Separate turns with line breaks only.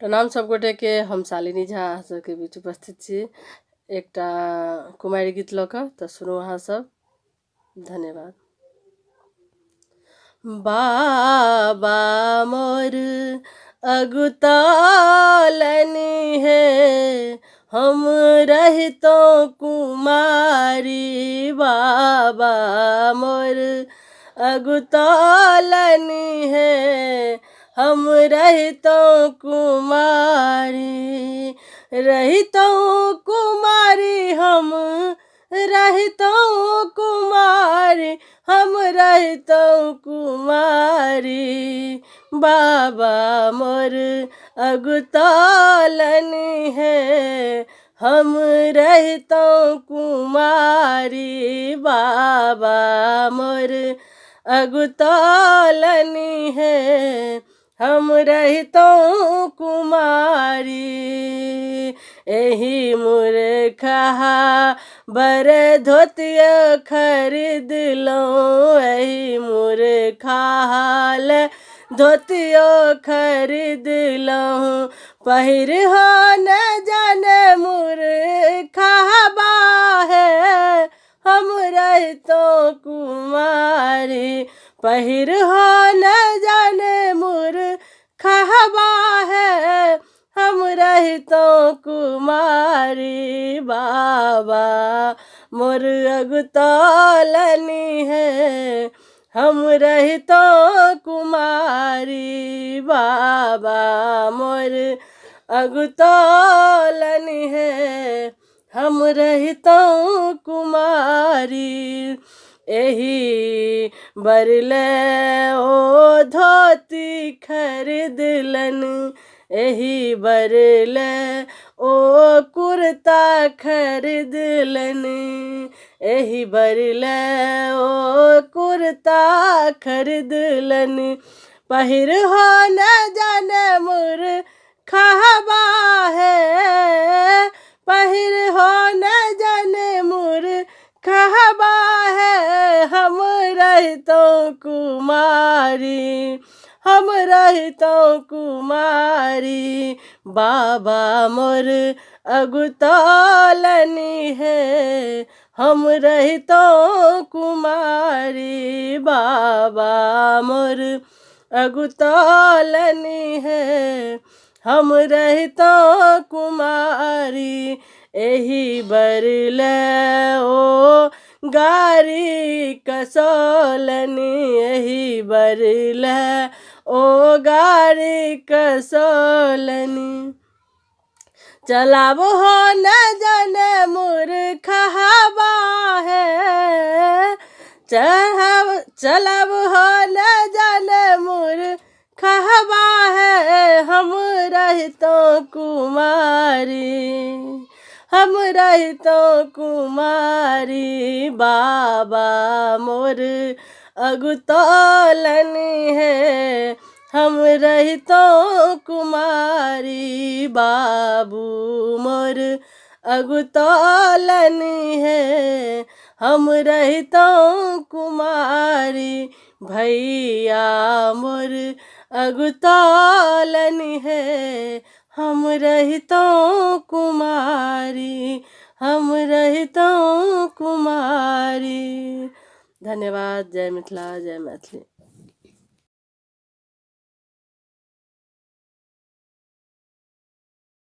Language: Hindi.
प्रणाम सब गोटे के। हम शालिनी झा अहाँ सबके बीच उपस्थित छी एकटा कुमारी गीत लऽ कऽ, तऽ सुनू अहाँ सब। धन्यवाद। बाबा मोर अगुतालनी है, हम रहितो कुमारी। बाबा मोर अगुतालनी है, हम रहितो कुमारी। रहितो कुमारी हम रहितो कुमारी, हम रहितो कुमारी। बाबा मोर अगुतालनी है, हम रहितो कुमारी। बाबा मोर अगुतालनी है, हम रहितो कुमारी। एही मूर्खा बर धोतिया खरीद लो, एही मूर्खा धोतियो खरीद लो। पहिर हो न जाने मूर्खा है, हम रहितो कुमारी। पहिर हो न जाने मूर्खा है, हम रहितो कुमारी। बाबा मोर अगुतालनी है, हम रहितो कुमारी। बाबा मोर अगुतालनी है, हम रहितो कुमारी। एही बरले ओ धोती खरीदलन, एही बरले ओ कुर्ता खरीदलन। एही बरले ओ कुर्ता खरीदलन। पहिर हो न जाने मूर्खा है, पहिर हो न जाने मूर्खा है, हम रहितो कुमारी। हम रहितो कुमारी। बाबा मोर अगुतालनी है, हम रहितो कुमारी। बाबा मोर अगुतालनी है, हम रहितो कुमारी। एही बरले ओ गारी कसौलनी, एही बरले ओ गारी कसौलनी। चलाब हो न जाने मूर्खा है, चलाब हो न जाने मूर्खा है, हम रहितो कुमारी। हम रहितो कुमारी। बाबा मोर अगुतालनी है, हम रहितो कुमारी। बाबू मोर अगुतालनी है, हम रहितो कुमारी। भैया मोर अगुतालनी है, हम रहितो कुमारी। हम रहितो कुमारी। धन्यवाद। जय मिथिला, जय मैथिली।